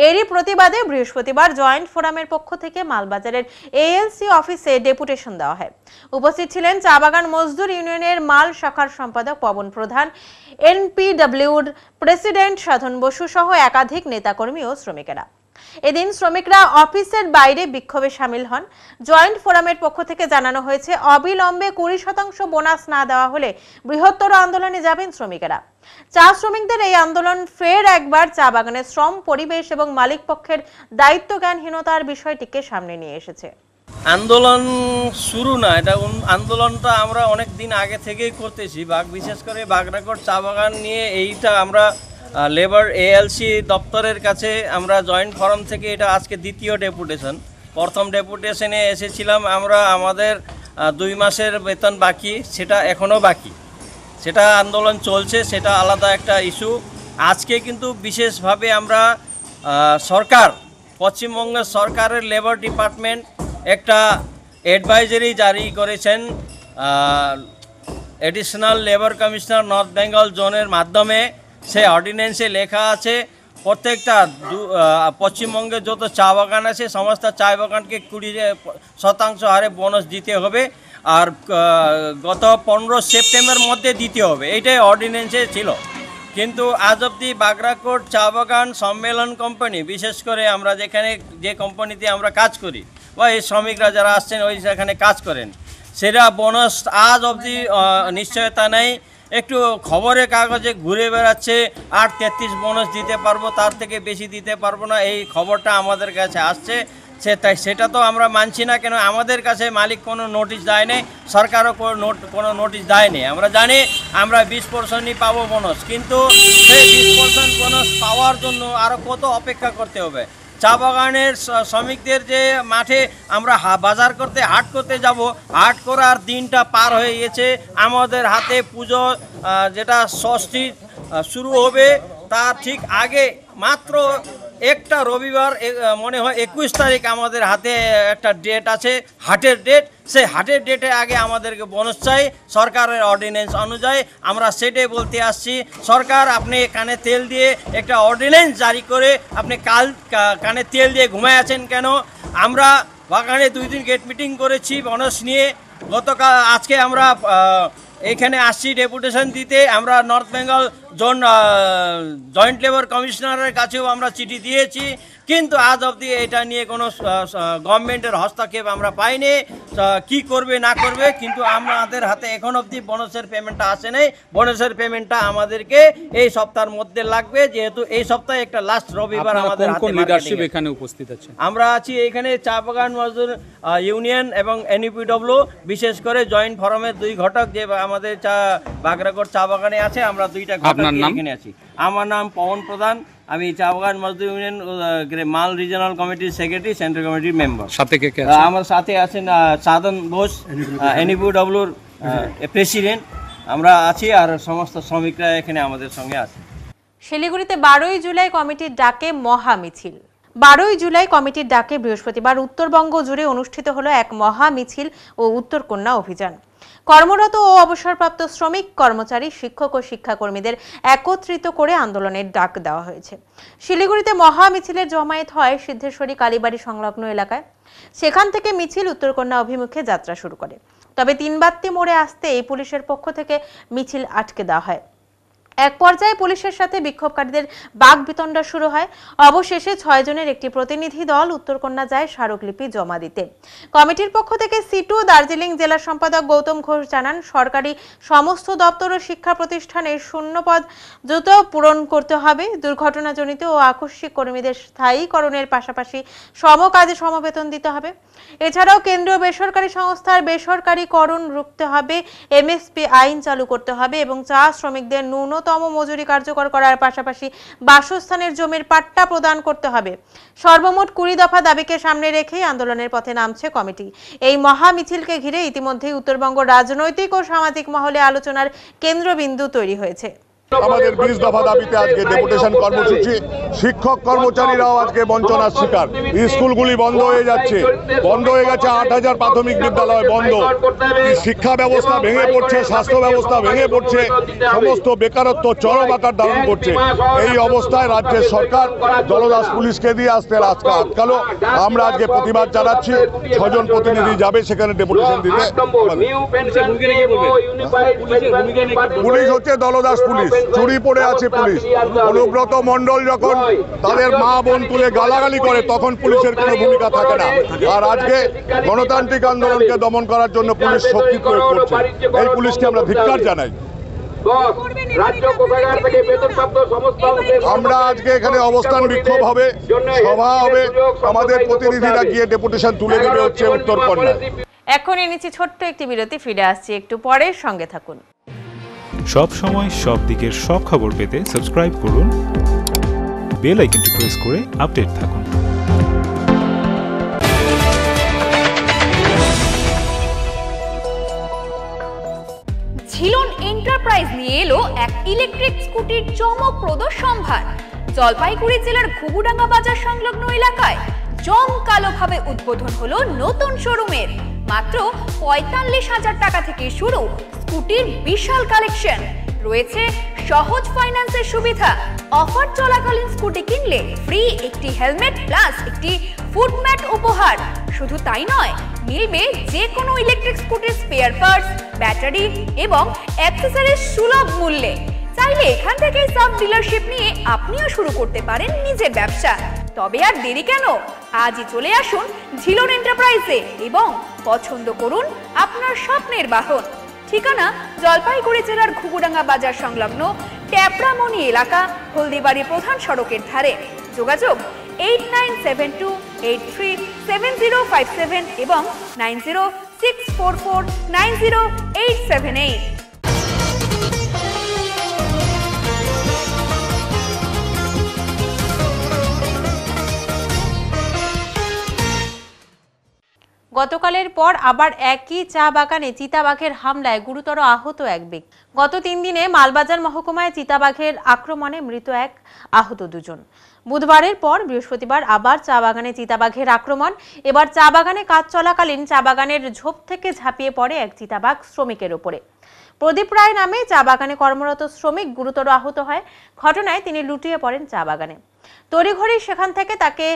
এরই প্রতিবাদে বৃহস্পতিবার জয়েন্ট ফোরামের পক্ষ থেকে মালবাজারের এএলসি অফিসে ডেপুটেশন দেওয়া হয়। উপস্থিত ছিলেন চা বাগান মজদুর ইউনিয়নের মাল শাখার সম্পাদক পবন প্রধান, এনপিডব্লিউর প্রেসিডেন্ট সাধন বসু সহ একাধিক নেতাকর্মী ও শ্রমিকেরা। এদিন শ্রমিকরা অফিসের বাইরে বিক্ষোভে সামিল হন। জয়েন্ট ফোরামের পক্ষ থেকে জানানো হয়েছে, অবিলম্বে 20% বোনাস না দেওয়া হলে বৃহত্তর আন্দোলনে যাবেন শ্রমিকেরা। চা শ্রমিকদের এই আন্দোলন ফের একবার চা বাগানের শ্রম, পরিবেশ এবং মালিক পক্ষের দায়িত্ব জ্ঞানহীনতার বিষয়টিকে সামনে নিয়ে এসেছে। আন্দোলন শুরু না, এটা আন্দোলনটা আমরা অনেক দিন আগে থেকেই করতেছি, বিশেষ করে বাগরাকোট চা বাগান নিয়ে। এইটা আমরা লেবার এএলসি দপ্তরের কাছে আমরা জয়েন্ট ফোরাম থেকে এটা আজকে দ্বিতীয় ডেপুটেশন। প্রথম ডেপুটেশনে এসেছিলাম আমরা, আমাদের 2 মাসের বেতন বাকি, সেটা এখনও বাকি, সেটা আন্দোলন চলছে, সেটা আলাদা একটা ইস্যু। আজকে কিন্তু বিশেষভাবে আমরা সরকার, পশ্চিমবঙ্গের সরকারের লেবার ডিপার্টমেন্ট একটা অ্যাডভাইজারি জারি করেছেন additional labour commissioner north Bengal জোনের মাধ্যমে। সে অর্ডিন্যান্সে লেখা আছে প্রত্যেকটা পশ্চিমবঙ্গের যত চা বাগান আছে সমস্ত চা বাগানকে 20% হারে বোনাস দিতে হবে, আর গত 15 সেপ্টেম্বর মধ্যে দিতে হবে, এইটাই অর্ডিন্যান্সে ছিল। কিন্তু আজ অবধি বাগরাকোট চা বাগান সম্মেলন কোম্পানি, বিশেষ করে আমরা যে কোম্পানিতে আমরা কাজ করি বা এই শ্রমিকরা যারা আসছেন ওই সেখানে কাজ করেন, সেটা বোনাস আজ অবধি নিশ্চয়তা নেই। একটু খবরের কাগজে ঘুরে বেড়াচ্ছে 8-33 বোনাস দিতে পারবো, তার থেকে বেশি দিতে পারবো না, এই খবরটা আমাদের কাছে আসছে। সেটা তো আমরা মানছি না, কেন আমাদের কাছে মালিক কোনো নোটিশ দেয়নি, সরকারও কোনো নোটিশ দেয়নি। আমরা জানি আমরা 20%ই পাবো বোনাস, কিন্তু সেই 20% বোনাস পাওয়ার জন্য আরও কত অপেক্ষা করতে হবে। চা বাগানের শ্রমিকদের যে মাঠে আমরা বাজার করতে, হাট করতে যাব, হাট করার দিনটা পার হয়ে গেছে। আমাদের হাতে পুজো যেটা ষষ্ঠী শুরু হবে তার ঠিক আগে মাত্র একটা রবিবার মনে হয় 21 তারিখ আমাদের হাতে একটা ডেট আছে, হাটের ডেট। সেই হাটের ডেটে আগে আমাদেরকে বোনাস চাই সরকারের অর্ডিন্যান্স অনুযায়ী। আমরা সেটাই বলতে আসছি, সরকার আপনি কানে তেল দিয়ে একটা অর্ডিন্যান্স জারি করে আপনি কানে তেল দিয়ে ঘুমায় আছেন কেন? আমরা বাগানে 2 দিন গেট মিটিং করেছি বোনাস নিয়ে। গতকাল আজকে আমরা এখানে আসছি ডেপুটেশন দিতে। আমরা north Bengal zone joint labour কমিশনারের কাছেও আমরা চিঠি দিয়েছি, কিন্তু আজ অবধি এটা নিয়ে কোনো গভর্নমেন্টের হস্তক্ষেপ আমরা পাইনি। কি করবে না করবে, কিন্তু আমাদের হাতে এখন অবধি বোনাসের পেমেন্টটা আসে নাই। বোনাসের পেমেন্টটা আমাদেরকে এই সপ্তাহের মধ্যে লাগবে, যেহেতু এই সপ্তাহে একটা লাস্ট রবিবার আমাদের হাতে। লিডারশিপ এখানে উপস্থিত আছে? আমরা আছি এখানে চা বাগান মজদুর ইউনিয়ন এবং NUPW, বিশেষ করে জয়েন্ট ফোরামের 2 ঘটক যে আমাদের বাগরাগড় চা বাগানে আছে। আমরা 2টা ঘটক এখানে আছি। আমার নাম পবন প্রধান, আমি চা বাগান মজদুর ইউনিয়ন মাল রিজিওনাল কমিটির সেক্রেটারি, সেন্ট্রাল কমিটির মেম্বার। সাথে কে কে আছে? আমার সাথে আছেন সাধন বোস, NUPWর প্রেসিডেন্ট। আমরা আছি, আর সমস্ত শ্রমিকরা এখানে আমাদের সঙ্গে আছে। শিলিগুড়িতে 12ই জুলাই কমিটির ডাকে মহা মিছিল। 12ই জুলাই কমিটির ডাকে বৃহস্পতিবার উত্তরবঙ্গ জুড়ে অনুষ্ঠিত হলো এক মহা মিছিল ও উত্তর কন্যা অভিযান। কর্মরত ও অবসরপ্রাপ্ত শ্রমিক, কর্মচারী, শিক্ষক ও শিক্ষাকর্মীদের একত্রিত করে আন্দোলনের ডাক দেওয়া হয়েছে। শিলিগুড়িতে মহা মিছিলের জমায়েত হয় সিদ্ধেশ্বরী কালীবাড়ি সংলগ্ন এলাকায়। সেখান থেকে মিছিল উত্তরকন্যা অভিমুখে যাত্রা শুরু করে। তবে 3 বাত্তি মোড়ে আসতে এই পুলিশের পক্ষ থেকে মিছিল আটকে দেওয়া হয়। এক পর্যায়ে পুলিশের সাথে বিক্ষোভকারীদের বাকবিতণ্ডা শুরু হয়। অবশেষে 6 জনের একটি প্রতিনিধি দল উত্তরকন্যা যায় স্মারকলিপি জমা দিতে। কমিটির পক্ষ থেকে সিটু দার্জিলিং জেলা সম্পাদক গৌতম ঘোষ জানান, সরকারি সমস্ত দপ্তর ও শিক্ষা প্রতিষ্ঠানে শূন্যপদ দ্রুত পূরণ করতে হবে। দুর্ঘটনাজনিত ও আকস্মিক কর্মীদের স্থায়ীকরণের পাশাপাশি সমকাজে সমবেতন দিতে হবে। এছাড়াও কেন্দ্রীয় বেসরকারি সংস্থার বেসরকারীকরণ রুখতে হবে, MSP আইন চালু করতে হবে এবং চা শ্রমিকদের ন্যূনতম মজুরি কার্যকর করার পাশাপাশি বাসস্থানের জমির পাট্টা প্রদান করতে হবে। সর্বমোট 20 দফা দাবিকে সামনে রেখেই আন্দোলনের পথে নামছে কমিটি। এই মহা মিছিলকে ঘিরে ইতিমধ্যেই উত্তরবঙ্গ রাজনৈতিক ও সামাজিক মহলে আলোচনার কেন্দ্রবিন্দু তৈরি হয়েছে। আমাদের 20 দফা দাবিতে আজকে ডেপুটেশন কর্মসূচি। শিক্ষক কর্মচারীরাও আজকে বঞ্চনার শিকার। স্কুলগুলি বন্ধ হয়ে যাচ্ছে, বন্ধ হয়ে গেছে 8000 প্রাথমিক বিদ্যালয় বন্ধ। শিক্ষা ব্যবস্থা ভেঙে পড়ছে, স্বাস্থ্য ব্যবস্থা ভেঙে পড়ছে, সমস্ত বেকারত্ব চরম আকার ধারণ করছে। এই অবস্থায় রাজ্যের সরকার দলদাস পুলিশকে দিয়ে আজকে আটকালো। আমরা আজকে প্রতিবাদ জানাচ্ছি। 6 জন প্রতিনিধি যাবে সেখানে ডেপুটেশন দিতে। পুলিশ হচ্ছে দলদাস পুলিশ, চুরি পড়ে আছে পুলিশ। অনুব্রত মণ্ডল যখন তাদের মা বোন তুলে গালাগালি করে তখন পুলিশের কোনো ভূমিকা থাকে না। আর আজকে গণতান্ত্রিক আন্দোলনকে দমন করার জন্য পুলিশ শক্তি প্রয়োগ করছে। এই পুলিশকে আমরা ধিক্কার জানাই। আমরা আজকে এখানে অবস্থান বিক্ষোভ হবে, সভা হবে, আমাদের প্রতিনিধিরা গিয়ে ডেপুটেশন তুলে দেবে হচ্ছে উত্তরকন্যায়। এখন এনেছি ছোট্ট একটি বিরতি, ফিরে আসছি একটু পরে, সঙ্গে থাকুন। সব সময় সব দিকের সব খবর পেতে সাবস্ক্রাইব করুন, বেল আইকনটি প্রেস করে আপডেট থাকুন। ঝিলন এন্টারপ্রাইজ নিয়ে এলো এক ইলেকট্রিক স্কুটির চমকপ্রদ সম্ভার। জলপাইগুড়ি জেলার ঘুঘুডাঙ্গা বাজার সংলগ্ন এলাকায় জমকালোভাবে উদ্বোধন হলো নতুন শোরুমের। মাত্র 45,000 টাকা থেকে শুরু স্কুটির বিশাল কালেকশন রয়েছে, সহজ ফাইন্যান্সের সুবিধা। অফার চলাকালীন স্কুটি কিনলে ফ্রি একটি হেলমেট প্লাস একটি ফুট ম্যাট উপহার। শুধু তাই নয়, মিলবে যে কোনো ইলেকট্রিক স্কুটির স্পেয়ার পার্টস, ব্যাটারি এবং অ্যাক্সেসরিজ সুলভ মূল্যে। চাইলে এখান থেকে সাব ডিলারশিপ নিয়ে আপনিও শুরু করতে পারেন নিজের ব্যবসা। তবে আর দেরি কেন, আজই চলে আসুন ঝিলন এন্টারপ্রাইজে এবং পছন্দ করুন আপনার স্বপ্নের বাহন। ঠিকানা জলপাইগুড়ি জেলার ঘুঘুডাঙ্গা বাজার সংলগ্ন ট্যাপরামণি এলাকা, হলদিবাড়ি প্রধান সড়কের ধারে। যোগাযোগ 8972837057 এবং 9064490878। গতকালের পর আবার একই চা বাগানে চিতাবাঘের হামলায় গুরুতর আহত এক ব্যক্তি। গত 3 দিনে মালবাজার মহকুমায় চিতাবাঘের আক্রমণে মৃত 1, আহত 2 জন। বুধবারের পর বৃহস্পতিবার আবার চা বাগানে চিতাবাঘের আক্রমণ। এবার চা বাগানে কাজ চলাকালীন চা বাগানের ঝোপ থেকে ঝাঁপিয়ে পড়ে এক চিতাবাঘ শ্রমিকের উপরে। প্রদীপ রায় নামে চা বাগানে কর্মরত শ্রমিক গুরুতর আহত হয়। ঘটনায় তিনি লুটিয়ে পড়েন চা বাগানে। তড়িঘড়ি সেখান থেকে তাকে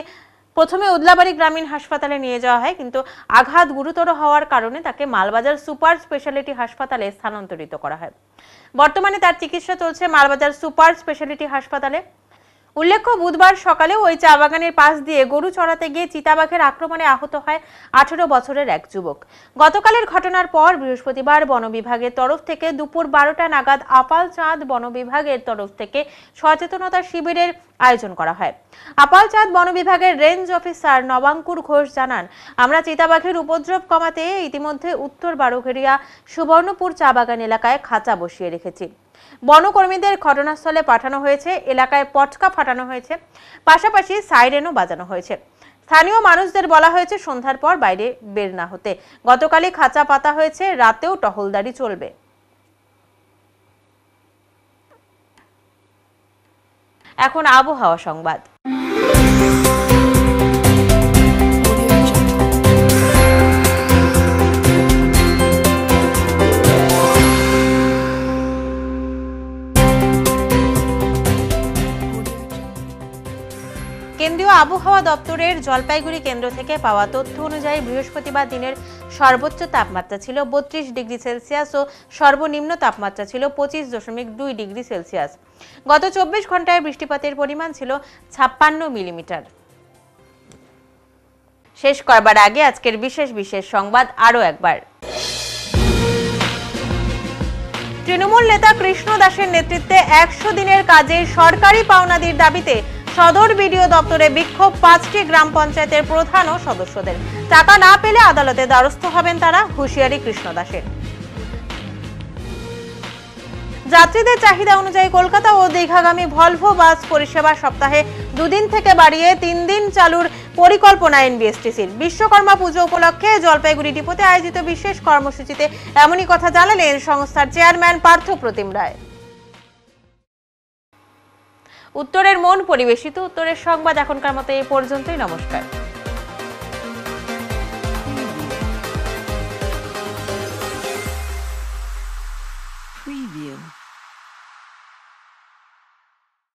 প্রথমে উদলাবাড়ি গ্রামীণ হাসপাতালে নিয়ে যাওয়া হয়, কিন্তু আঘাত গুরুতর হওয়ার কারণে তাকে মালবাজার সুপার স্পেশালিটি হাসপাতালে স্থানান্তরিত করা হয়। বর্তমানে তার চিকিৎসা চলছে মালবাজার সুপার স্পেশালিটি হাসপাতালে। উল্লেখ্য, বুধবার সকালে ওই চা বাগানের পাশ দিয়ে গরু চড়াতে গিয়ে চিতাবাঘের আক্রমণে আহত হয় 18 বছরের এক যুবক। গতকালের ঘটনার পর বৃহস্পতিবার বন বিভাগের তরফ থেকে দুপুর 12টা নাগাদ আপালচাঁদ বন বিভাগের তরফ থেকে সচেতনতা শিবিরের আয়োজন করা হয়। আপালচাঁদ বন বিভাগের রেঞ্জ অফিসার নবাঙ্কুর ঘোষ জানান, আমরা চিতাবাঘের উপদ্রব কমাতে ইতিমধ্যে উত্তর বারোঘেরিয়া সুবর্ণপুর চা বাগান এলাকায় খাঁচা বসিয়ে রেখেছি। বনকর্মীদের ঘটনাস্থলে পাঠানো হয়েছে, এলাকায় পটকা ফাটানো হয়েছে, পাশাপাশি সাইরেনও বাজানো হয়েছে। স্থানীয় মানুষদের বলা হয়েছে সন্ধ্যার পর বাইরে বের না হতে। গতকালই খাঁচা পাতা হয়েছে, রাতেও টহলদারি চলবে। এখন আবহাওয়া সংবাদ। কেন্দ্রীয় আবহাওয়া দপ্তরের জলপাইগুড়ি কেন্দ্র থেকে পাওয়া তথ্য অনুযায়ী বৃহস্পতিবার দিনের সর্বোচ্চ তাপমাত্রা ছিল 32 ডিগ্রি সেলসিয়াস ও সর্বনিম্ন তাপমাত্রা ছিল 25.2 ডিগ্রি সেলসিয়াস। গত 24 ঘন্টায় বৃষ্টিপাতের পরিমাণ ছিল 56 মিলিমিটার। শেষ করবার আগে আজকের বিশেষ সংবাদ আরও একবার। তৃণমূল নেতা কৃষ্ণ দাসের নেতৃত্বে 100 দিনের কাজে সরকারি পাওনাদির দাবিতে সদর বিডিও দপ্তরে বিক্ষোভ 5টি গ্রাম পঞ্চায়েতের প্রধান ও সদস্যদের। টাকা না পেলে আদালতে দ্বারস্থ হবেন তারা, হুঁশিয়ারি কৃষ্ণ দাসের। যাত্রীদের চাহিদা অনুযায়ী কলকাতা ও দীঘাগামী ভলভো বাস পরিষেবা সপ্তাহে 2 দিন থেকে বাড়িয়ে 3 দিন চালুর পরিকল্পনা এনবিএসটিসির। বিশ্বকর্মা পুজো উপলক্ষে জলপাইগুড়ি ডিপোতে আয়োজিত বিশেষ কর্মসূচিতে এমনই কথা জানালেন সংস্থার চেয়ারম্যান পার্থ প্রতিম রায়। উত্তরের মন পরিবেশিত উত্তরের সংবাদ এখনকার মতো এই পর্যন্তই। নমস্কার।